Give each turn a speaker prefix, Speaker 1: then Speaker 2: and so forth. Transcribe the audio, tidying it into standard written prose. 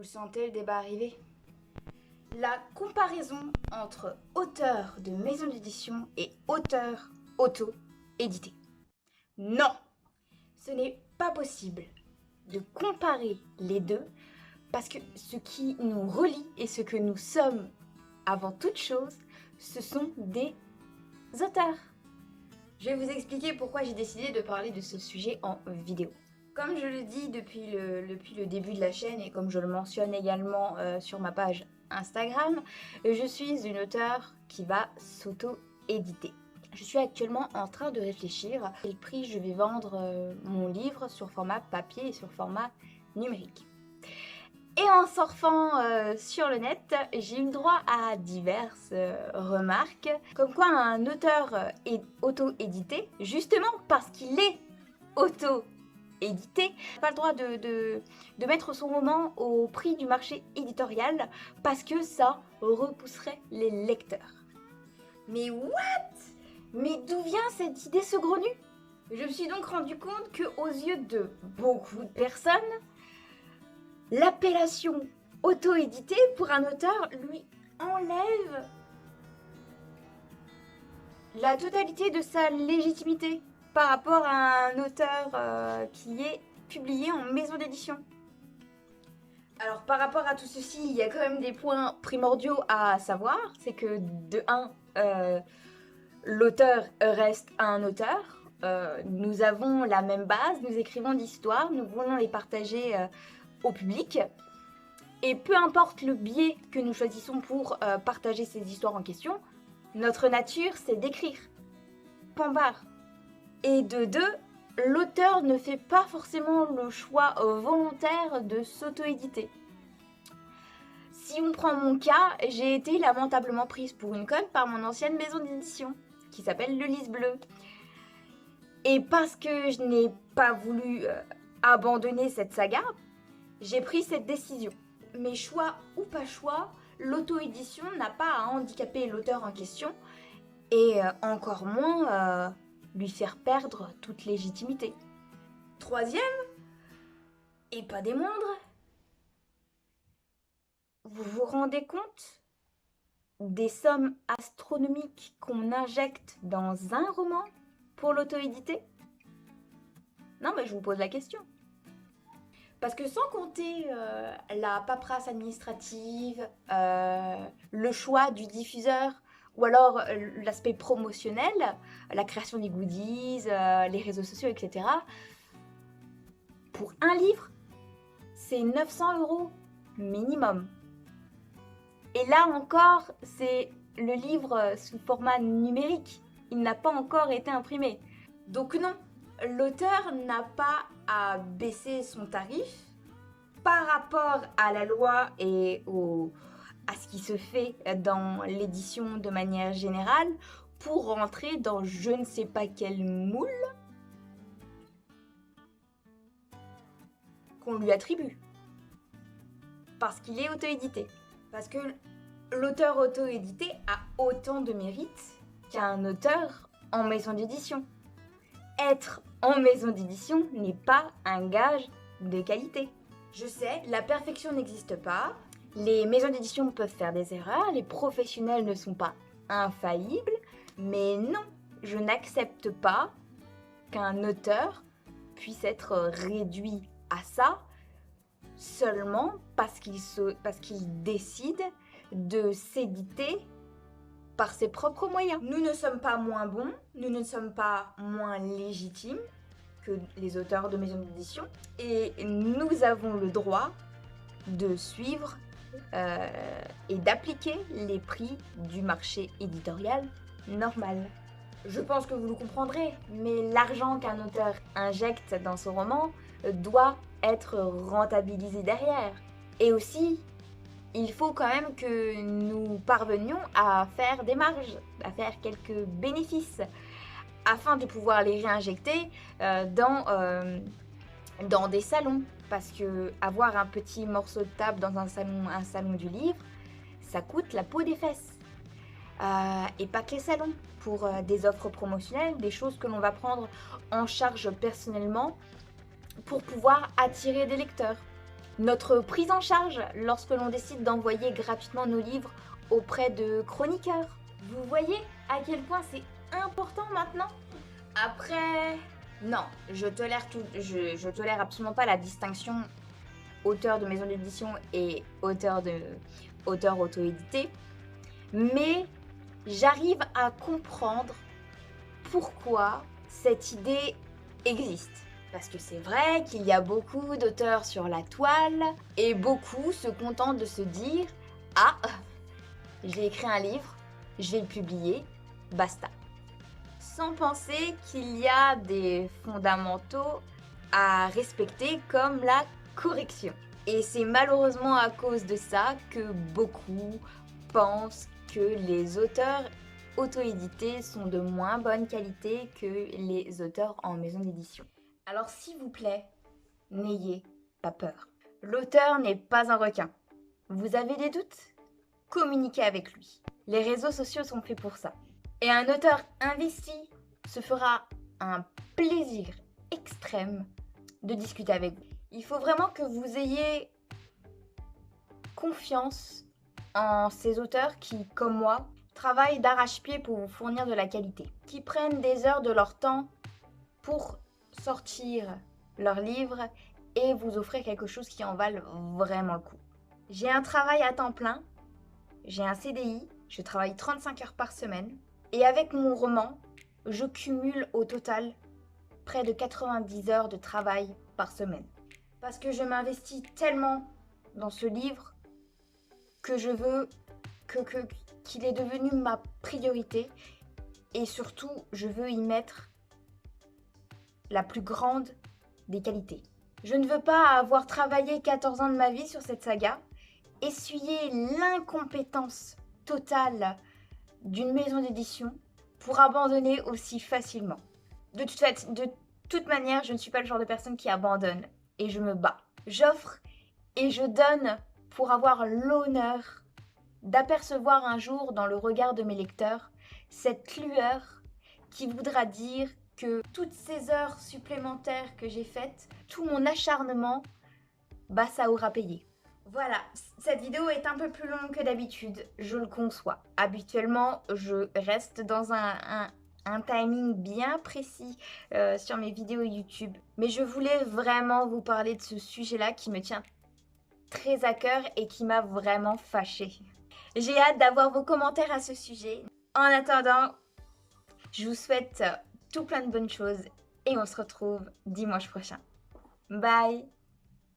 Speaker 1: Vous sentez le débat arriver? La comparaison entre auteurs de maison d'édition et auteurs auto-édités. Non, ce n'est pas possible de comparer les deux parce que ce qui nous relie et ce que nous sommes avant toute chose, ce sont des auteurs. Je vais vous expliquer pourquoi j'ai décidé de parler de ce sujet en vidéo. Comme je le dis depuis le début de la chaîne et comme je le mentionne également sur ma page Instagram, je suis une auteure qui va s'auto-éditer. Je suis actuellement en train de réfléchir à quel prix je vais vendre mon livre sur format papier et sur format numérique. Et en surfant sur le net, j'ai eu le droit à diverses remarques, comme quoi un auteur est auto-édité, justement parce qu'il est auto-édité, n'a pas le droit de mettre son roman au prix du marché éditorial, parce que ça repousserait les lecteurs. Mais what? Mais d'où vient cette idée saugrenue? Je me suis donc rendu compte qu'aux yeux de beaucoup de personnes, l'appellation auto-édité pour un auteur lui enlève la totalité de sa légitimité par rapport à un auteur qui est publié en maison d'édition. Alors par rapport à tout ceci, il y a quand même des points primordiaux à savoir, c'est que de 1, l'auteur reste un auteur. Nous avons la même base, nous écrivons d'histoires, nous voulons les partager au public. Et peu importe le biais que nous choisissons pour partager ces histoires en question, notre nature, c'est d'écrire. Point barre. Et de 2, l'auteur ne fait pas forcément le choix volontaire de s'auto-éditer. Si on prend mon cas, j'ai été lamentablement prise pour une conne par mon ancienne maison d'édition, qui s'appelle Le Lys Bleu. Et parce que je n'ai pas voulu abandonner cette saga, j'ai pris cette décision. Mais choix ou pas choix, l'auto-édition n'a pas à handicaper l'auteur en question et encore moins lui faire perdre toute légitimité. 3e, et pas des moindres, vous vous rendez compte des sommes astronomiques qu'on injecte dans un roman pour l'auto-éditer? Non, mais je vous pose la question. Parce que sans compter la paperasse administrative, le choix du diffuseur, ou alors l'aspect promotionnel, la création des goodies, les réseaux sociaux, etc. Pour un livre, c'est 900 € minimum. Et là encore, c'est le livre sous format numérique. Il n'a pas encore été imprimé. Donc non, l'auteur n'a pas à baisser son tarif par rapport à la loi et à ce qui se fait dans l'édition de manière générale pour rentrer dans je ne sais pas quel moule qu'on lui attribue. Parce qu'il est auto-édité. Parce que l'auteur auto-édité a autant de mérite qu'un auteur en maison d'édition. Être en maison d'édition n'est pas un gage de qualité. Je sais, la perfection n'existe pas, les maisons d'édition peuvent faire des erreurs, les professionnels ne sont pas infaillibles, mais non, je n'accepte pas qu'un auteur puisse être réduit à ça seulement parce qu'il décide de s'éditer par ses propres moyens. Nous ne sommes pas moins bons, nous ne sommes pas moins légitimes que les auteurs de maisons d'édition et nous avons le droit de suivre et d'appliquer les prix du marché éditorial normal. Je pense que vous le comprendrez, mais l'argent qu'un auteur injecte dans son roman doit être rentabilisé derrière. Et aussi, il faut quand même que nous parvenions à faire des marges, à faire quelques bénéfices, afin de pouvoir les réinjecter dans des salons. Parce que avoir un petit morceau de table dans un salon du livre, ça coûte la peau des fesses. Et pas que les salons, pour des offres promotionnelles, des choses que l'on va prendre en charge personnellement pour pouvoir attirer des lecteurs. notre prise en charge lorsque l'on décide d'envoyer gratuitement nos livres auprès de chroniqueurs. Vous voyez à quel point c'est important maintenant? Après, non, je tolère absolument pas la distinction auteur de maison d'édition et auteur auto-édité, mais j'arrive à comprendre pourquoi cette idée existe. Parce que c'est vrai qu'il y a beaucoup d'auteurs sur la toile et beaucoup se contentent de se dire « Ah, j'ai écrit un livre, je vais le publier, basta ». Sans penser qu'il y a des fondamentaux à respecter comme la correction. Et c'est malheureusement à cause de ça que beaucoup pensent que les auteurs auto-édités sont de moins bonne qualité que les auteurs en maison d'édition. Alors s'il vous plaît, n'ayez pas peur. L'auteur n'est pas un requin. Vous avez des doutes? Communiquez avec lui. Les réseaux sociaux sont faits pour ça. Et un auteur investi se fera un plaisir extrême de discuter avec vous. Il faut vraiment que vous ayez confiance en ces auteurs qui, comme moi, travaillent d'arrache-pied pour vous fournir de la qualité, qui prennent des heures de leur temps pour sortir leurs livres et vous offrir quelque chose qui en vale vraiment le coup. J'ai un travail à temps plein, j'ai un CDI, je travaille 35 heures par semaine et avec mon roman, je cumule au total près de 90 heures de travail par semaine. Parce que je m'investis tellement dans ce livre que je veux qu'il est devenu ma priorité et surtout, je veux y mettre la plus grande des qualités. Je ne veux pas avoir travaillé 14 ans de ma vie sur cette saga, essuyer l'incompétence totale d'une maison d'édition pour abandonner aussi facilement. De toute manière, je ne suis pas le genre de personne qui abandonne et je me bats. J'offre et je donne pour avoir l'honneur d'apercevoir un jour dans le regard de mes lecteurs cette lueur qui voudra dire que toutes ces heures supplémentaires que j'ai faites, tout mon acharnement, ça aura payé. Voilà, cette vidéo est un peu plus longue que d'habitude, je le conçois. Habituellement, je reste dans un timing bien précis sur mes vidéos YouTube. Mais je voulais vraiment vous parler de ce sujet-là qui me tient très à cœur et qui m'a vraiment fâchée. J'ai hâte d'avoir vos commentaires à ce sujet. En attendant, je vous souhaite tout plein de bonnes choses et on se retrouve dimanche prochain. Bye!